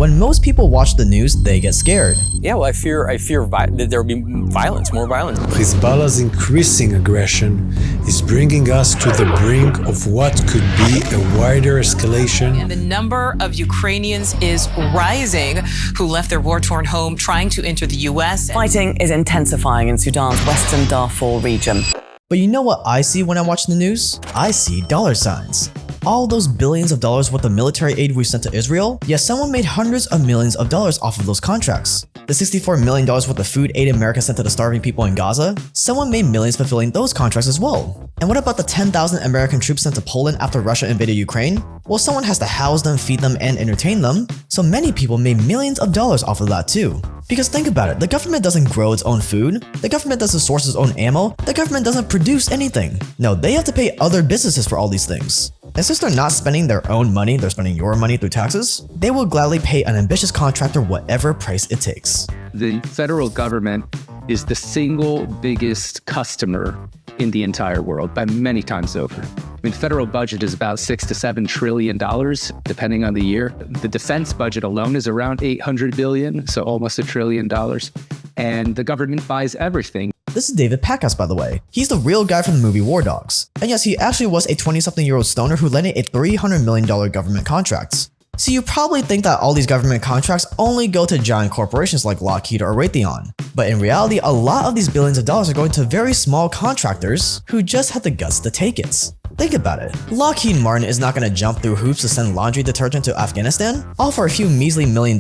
When most people watch the news, they get scared. Yeah, well, I fear that there will be violence, more violence. Hezbollah's increasing aggression is bringing us to the brink of what could be a wider escalation. And the number of Ukrainians is rising who left their war-torn home trying to enter the US. Fighting is intensifying in Sudan's western Darfur region. But you know what I see when I watch the news? I see dollar signs. All those billions of dollars worth of military aid we sent to Israel, yes, someone made hundreds of millions of dollars off of those contracts. The $64 million worth of food aid America sent to the starving people in Gaza, someone made millions fulfilling those contracts as well. And what about the 10,000 American troops sent to Poland after Russia invaded Ukraine? Well, someone has to house them, feed them, and entertain them, so many people made millions of dollars off of that too. Because think about it, the government doesn't grow its own food, the government doesn't source its own ammo, the government doesn't produce anything. No, they have to pay other businesses for all these things. And since they're not spending their own money, they're spending your money through taxes, they will gladly pay an ambitious contractor whatever price it takes. The federal government is the single biggest customer in the entire world by many times over. I mean, federal budget is about $6 to $7 trillion, depending on the year. The defense budget alone is around $800 billion, so almost $1 trillion. And the government buys everything. This is David Packas, by the way. He's the real guy from the movie War Dogs. And yes, he actually was a 20-something-year-old stoner who landed a $300 million government contract. So you probably think that all these government contracts only go to giant corporations like Lockheed or Raytheon. But in reality, a lot of these billions of dollars are going to very small contractors who just had the guts to take it. Think about it. Lockheed Martin is not going to jump through hoops to send laundry detergent to Afghanistan, all for a few measly $1 million.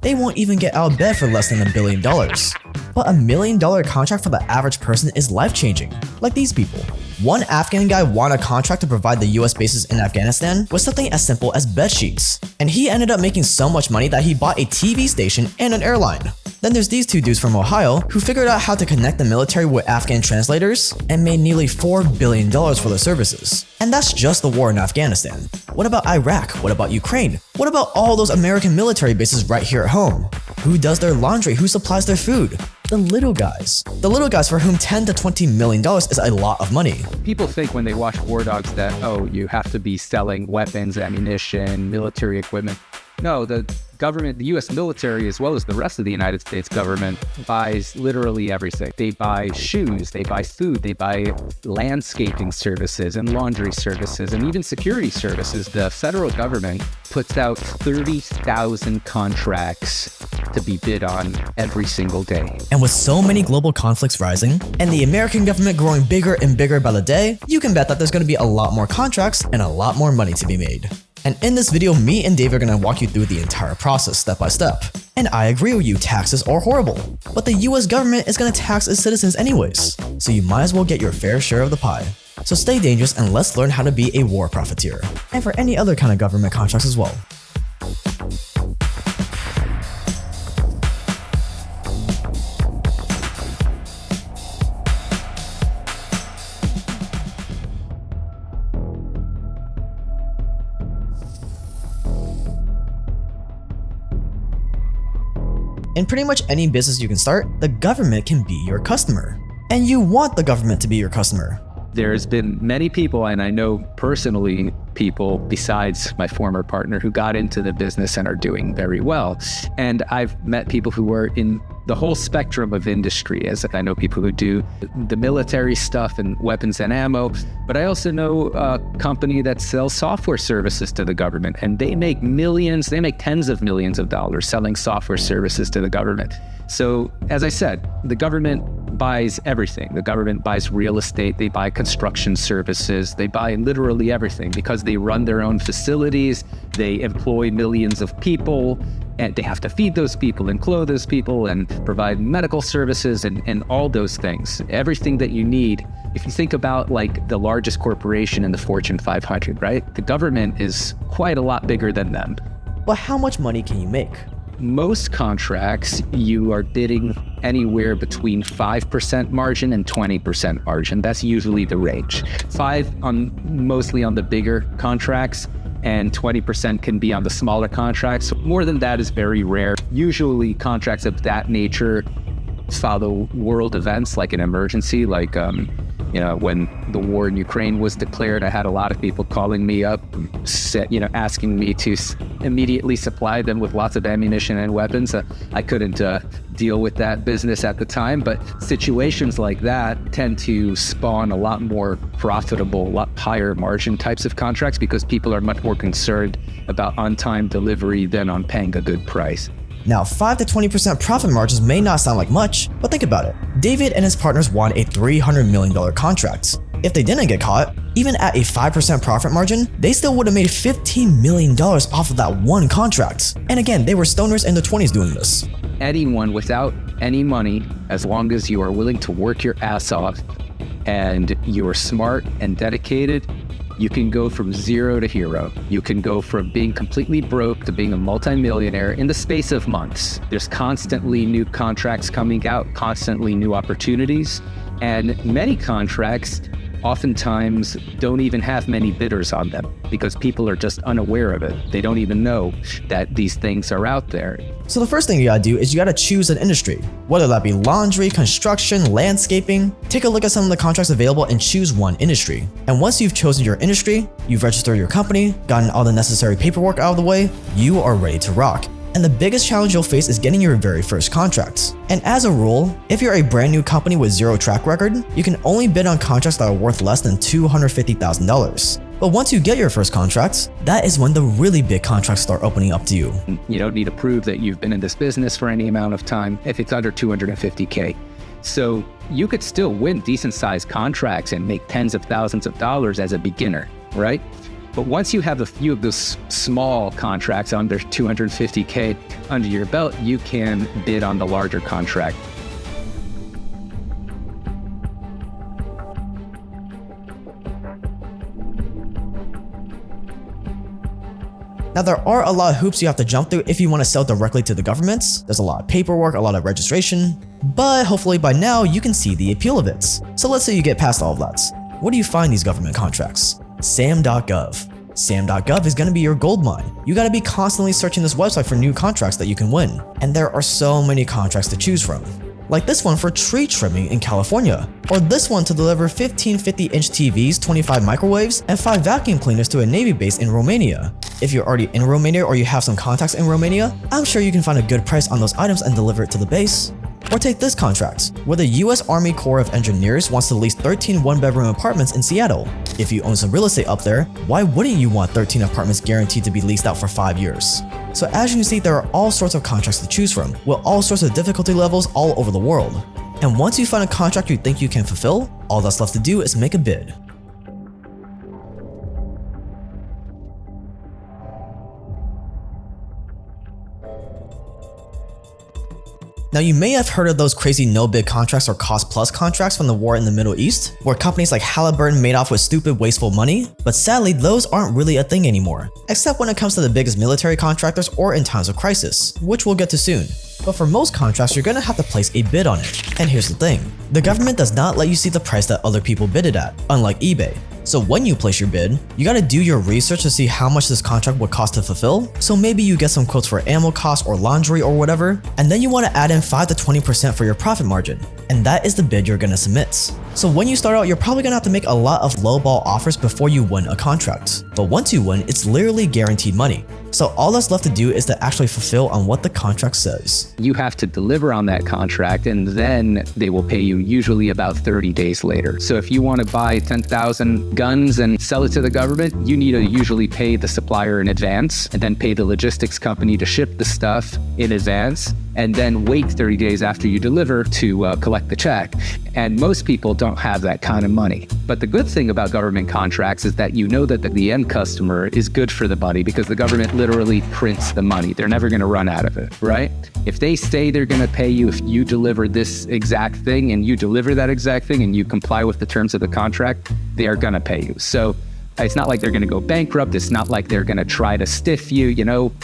They won't even get out of bed for less than $1 billion. But $1 million contract for the average person is life-changing, like these people. One Afghan guy won a contract to provide the US bases in Afghanistan with something as simple as bed sheets. And he ended up making so much money that he bought a TV station and an airline. Then there's these two dudes from Ohio who figured out how to connect the military with Afghan translators and made nearly $4 billion for their services. And that's just the war in Afghanistan. What about Iraq? What about Ukraine? What about all those American military bases right here at home? Who does their laundry? Who supplies their food? The little guys. The little guys for whom $10 to $20 million is a lot of money. People think when they watch War Dogs that, oh, you have to be selling weapons, ammunition, military equipment. No, the government, the US military, as well as the rest of the United States government, buys literally everything. They buy shoes, they buy food, they buy landscaping services and laundry services and even security services. The federal government puts out 30,000 contracts to be bid on every single day. And with so many global conflicts rising, and the American government growing bigger and bigger by the day, you can bet that there's going to be a lot more contracts and a lot more money to be made. And in this video, me and Dave are going to walk you through the entire process step by step. And I agree with you, taxes are horrible. But the US government is going to tax its citizens anyways, so you might as well get your fair share of the pie. So stay dangerous and let's learn how to be a war profiteer, and for any other kind of government contracts as well. In pretty much any business you can start, the government can be your customer. And you want the government to be your customer. There's been many people, and I know personally people besides my former partner who got into the business and are doing very well. And I've met people who were in the whole spectrum of industry, as I know people who do the military stuff and weapons and ammo, but I also know a company that sells software services to the government, and they make millions, they make tens of millions of dollars selling software services to the government. So as I said, the government buys everything. The government buys real estate, they buy construction services, they buy literally everything because they run their own facilities, they employ millions of people, and they have to feed those people and clothe those people and provide medical services and all those things. Everything that you need. If you think about like the largest corporation in the Fortune 500, right? The government is quite a lot bigger than them. But how much money can you make? Most contracts, you are bidding anywhere between 5% margin and 20% margin. That's usually the range. 5 on mostly on the bigger contracts, and 20% can be on the smaller contracts. More than that is very rare. Usually contracts of that nature follow world events like an emergency, like When the war in Ukraine was declared, I had a lot of people calling me up, asking me to immediately supply them with lots of ammunition and weapons. I couldn't deal with that business at the time, but situations like that tend to spawn a lot more profitable, a lot higher margin types of contracts because people are much more concerned about on-time delivery than on paying a good price. Now, 5 to 20% profit margins may not sound like much, but think about it. David and his partners won a $300 million contract. If they didn't get caught, even at a 5% profit margin, they still would have made $15 million off of that one contract. And again, they were stoners in their 20s doing this. Anyone without any money, as long as you are willing to work your ass off and you are smart and dedicated, you can go from zero to hero. You can go from being completely broke to being a multimillionaire in the space of months. There's constantly new contracts coming out, constantly new opportunities, and many contracts oftentimes don't even have many bidders on them because people are just unaware of it. They don't even know that these things are out there. So the first thing you gotta do is you gotta choose an industry, whether that be laundry, construction, landscaping. Take a look at some of the contracts available and choose one industry. And once you've chosen your industry, you've registered your company, gotten all the necessary paperwork out of the way, you are ready to rock. And the biggest challenge you'll face is getting your very first contracts. And as a rule, if you're a brand new company with zero track record, you can only bid on contracts that are worth less than $250,000. But once you get your first contracts, that is when the really big contracts start opening up to you. You don't need to prove that you've been in this business for any amount of time if it's under $250K. So you could still win decent sized contracts and make tens of thousands of dollars as a beginner, right? But once you have a few of those small contracts under $250K under your belt, you can bid on the larger contract. Now, there are a lot of hoops you have to jump through if you want to sell directly to the governments. There's a lot of paperwork, a lot of registration, but hopefully by now you can see the appeal of it. So let's say you get past all of that. Where do you find these government contracts? SAM.gov. SAM.gov is going to be your gold mine. You got to be constantly searching this website for new contracts that you can win. And there are so many contracts to choose from. Like this one for tree trimming in California, or this one to deliver 15 50-inch TVs, 25 microwaves, and 5 vacuum cleaners to a Navy base in Romania. If you're already in Romania or you have some contacts in Romania, I'm sure you can find a good price on those items and deliver it to the base. Or take this contract, where the US Army Corps of Engineers wants to lease 13 one-bedroom apartments in Seattle. If you own some real estate up there, why wouldn't you want 13 apartments guaranteed to be leased out for 5 years? So as you can see, there are all sorts of contracts to choose from, with all sorts of difficulty levels all over the world. And once you find a contract you think you can fulfill, all that's left to do is make a bid. Now, you may have heard of those crazy no-bid contracts or cost-plus contracts from the war in the Middle East, where companies like Halliburton made off with stupid, wasteful money, but sadly, those aren't really a thing anymore, except when it comes to the biggest military contractors or in times of crisis, which we'll get to soon. But for most contracts, you're gonna have to place a bid on it. And here's the thing, the government does not let you see the price that other people bid it at, unlike eBay. So when you place your bid, you gotta do your research to see how much this contract would cost to fulfill. So maybe you get some quotes for ammo costs or laundry or whatever, and then you wanna add in 5 to 20% for your profit margin. And that is the bid you're gonna submit. So when you start out, you're probably gonna have to make a lot of lowball offers before you win a contract. But once you win, it's literally guaranteed money. So all that's left to do is to actually fulfill on what the contract says. You have to deliver on that contract and then they will pay you usually about 30 days later. So if you want to buy 10,000 guns and sell it to the government, you need to usually pay the supplier in advance and then pay the logistics company to ship the stuff in advance and then wait 30 days after you deliver to collect the check. And most people don't have that kind of money. But the good thing about government contracts is that you know that the end customer is good for the money because the government literally prints the money. They're never going to run out of it, right? If they say they're going to pay you if you deliver this exact thing and you deliver that exact thing and you comply with the terms of the contract, they are going to pay you. So it's not like they're going to go bankrupt. It's not like they're going to try to stiff you,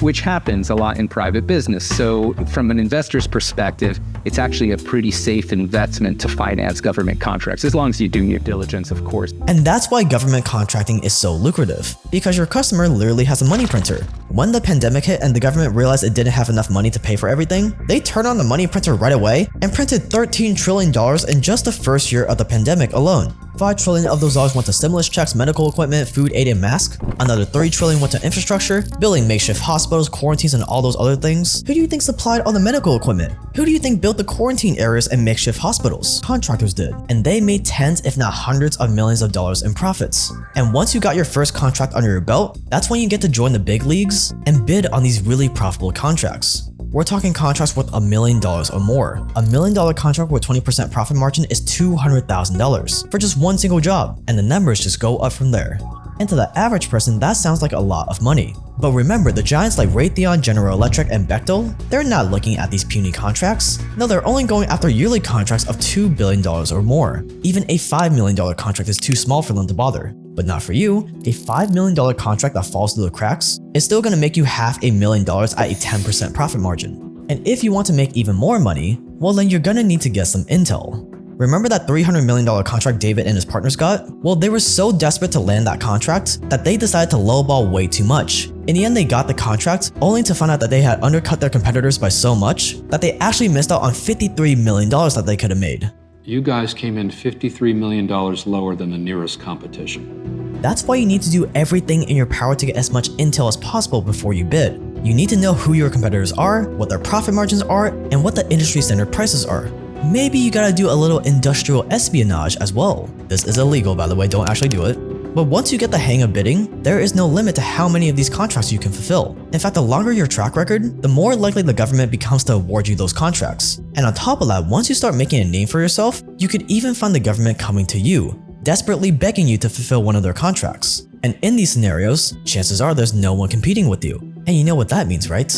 which happens a lot in private business. So from an investor's perspective, it's actually a pretty safe investment to finance government contracts, as long as you do your diligence, of course. And that's why government contracting is so lucrative, because your customer literally has a money printer. When the pandemic hit and the government realized it didn't have enough money to pay for everything, they turned on the money printer right away and printed $13 trillion in just the first year of the pandemic alone. $5 trillion of those dollars went to stimulus checks, medical equipment, food aid, and masks. Another $3 trillion went to infrastructure, building makeshift hospitals, quarantines, and all those other things. Who do you think supplied all the medical equipment? Who do you think built the quarantine areas and makeshift hospitals? Contractors did. And they made tens, if not hundreds of millions of dollars in profits. And once you got your first contract under your belt, that's when you get to join the big leagues and bid on these really profitable contracts. We're talking contracts worth $1 million or more. $1 million contract with 20% profit margin is $200,000 for just one single job, and the numbers just go up from there. And to the average person, that sounds like a lot of money. But remember, the giants like Raytheon, General Electric, and Bechtel, they're not looking at these puny contracts. No, they're only going after yearly contracts of $2 billion or more. Even a $5 million contract is too small for them to bother. But not for you. A $5 million contract that falls through the cracks is still going to make you $500,000 at a 10% profit margin. And if you want to make even more money, well then you're going to need to get some intel. Remember that $300 million contract David and his partners got? Well, they were so desperate to land that contract that they decided to lowball way too much. In the end, they got the contract only to find out that they had undercut their competitors by so much that they actually missed out on $53 million that they could have made. You guys came in $53 million lower than the nearest competition. That's why you need to do everything in your power to get as much intel as possible before you bid. You need to know who your competitors are, what their profit margins are, and what the industry standard prices are. Maybe you gotta do a little industrial espionage as well. This is illegal, by the way, don't actually do it. But once you get the hang of bidding, there is no limit to how many of these contracts you can fulfill. In fact, the longer your track record, the more likely the government becomes to award you those contracts. And on top of that, once you start making a name for yourself, you could even find the government coming to you, desperately begging you to fulfill one of their contracts. And in these scenarios, chances are there's no one competing with you. And you know what that means, right?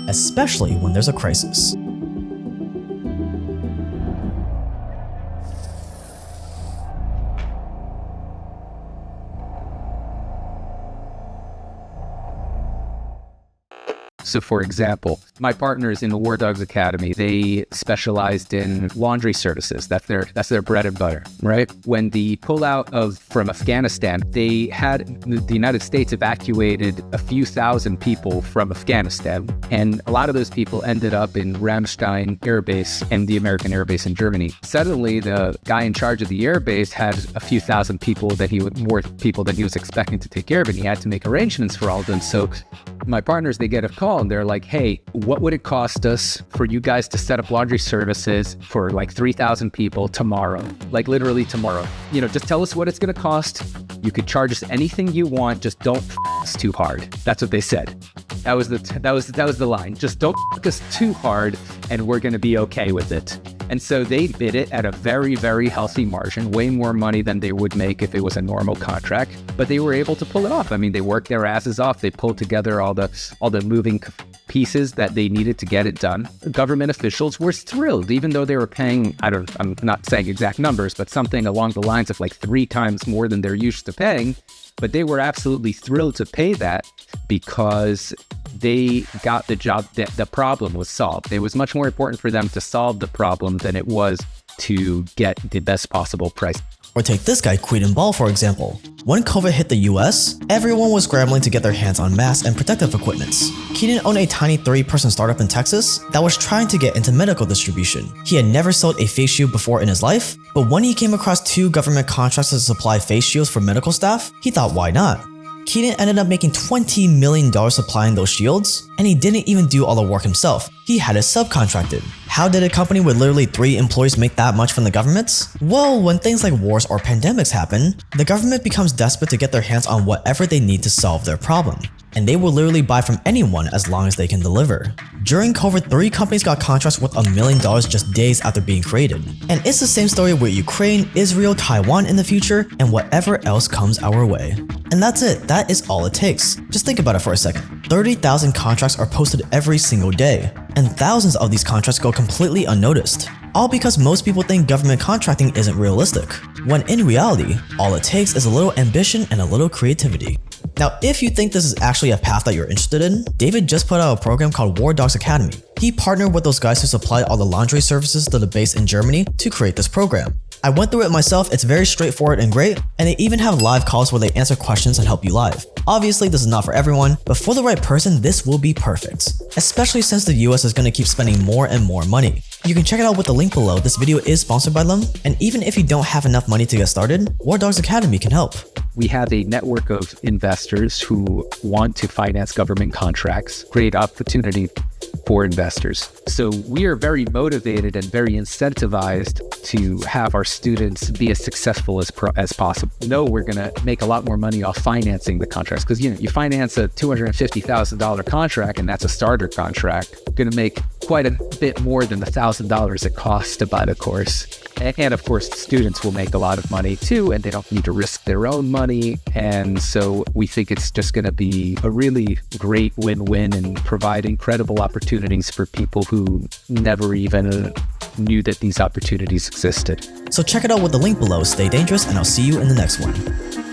Especially when there's a crisis. So for example, my partners in the War Dogs Academy, they specialized in laundry services. That's their bread and butter, right? When the pullout from Afghanistan, they had the United States evacuated a few thousand people from Afghanistan. And a lot of those people ended up in Ramstein Air Base and the American Air Base in Germany. Suddenly, the guy in charge of the air base had a few thousand people more people than he was expecting to take care of, and he had to make arrangements for all of them. So my partners, they get a call and they're like, hey, what would it cost us for you guys to set up laundry services for like 3,000 people tomorrow? Like literally tomorrow. You know, just tell us what it's going to cost. You could charge us anything you want. Just don't f us too hard. That's what they said. That was the line. Just don't f us too hard and we're going to be okay with it. And so they bid it at a very, very healthy margin, way more money than they would make if it was a normal contract. But they were able to pull it off. I mean, they worked their asses off. They pulled together all the moving pieces that they needed to get it done. Government officials were thrilled, even though they were paying, I'm not saying exact numbers, but something along the lines of like 3 times more than they're used to paying. But they were absolutely thrilled to pay that because they got the job, the problem was solved. It was much more important for them to solve the problem than it was to get the best possible price. Or take this guy, Queen Ball, for example. When COVID hit the US, everyone was scrambling to get their hands on masks and protective equipments. Keaton owned a tiny 3-person startup in Texas that was trying to get into medical distribution. He had never sold a face shield before in his life, but when he came across 2 government contracts to supply face shields for medical staff, he thought, why not? Keaton ended up making $20 million supplying those shields, and he didn't even do all the work himself. He had it subcontracted. How did a company with literally 3 employees make that much from the government? Well, when things like wars or pandemics happen, the government becomes desperate to get their hands on whatever they need to solve their problem. And they will literally buy from anyone as long as they can deliver. During COVID, 3 companies got contracts worth $1 million just days after being created. And it's the same story with Ukraine, Israel, Taiwan in the future, and whatever else comes our way. And that's it. That is all it takes. Just think about it for a second. 30,000 contracts are posted every single day, and thousands of these contracts go completely unnoticed. All because most people think government contracting isn't realistic, when in reality, all it takes is a little ambition and a little creativity. Now, if you think this is actually a path that you're interested in, David just put out a program called War Dogs Academy. He partnered with those guys who supplied all the laundry services to the base in Germany to create this program. I went through it myself, it's very straightforward and great, and they even have live calls where they answer questions and help you live. Obviously, this is not for everyone, but for the right person, this will be perfect. Especially since the US is going to keep spending more and more money. You can check it out with the link below. This video is sponsored by them, and even if you don't have enough money to get started, War Dogs Academy can help. We have a network of investors who want to finance government contracts, create opportunity for investors. So we are very motivated and very incentivized to have our students be as successful as possible. No, we're going to make a lot more money off financing the contracts because, you finance a $250,000 contract and that's a starter contract. You're going to make quite a bit more than the $1,000 it costs to buy the course. And of course, students will make a lot of money too, and they don't need to risk their own money. And so we think it's just going to be a really great win-win and provide incredible opportunities for people who never even knew that these opportunities existed. So check it out with the link below. Stay dangerous, and I'll see you in the next one.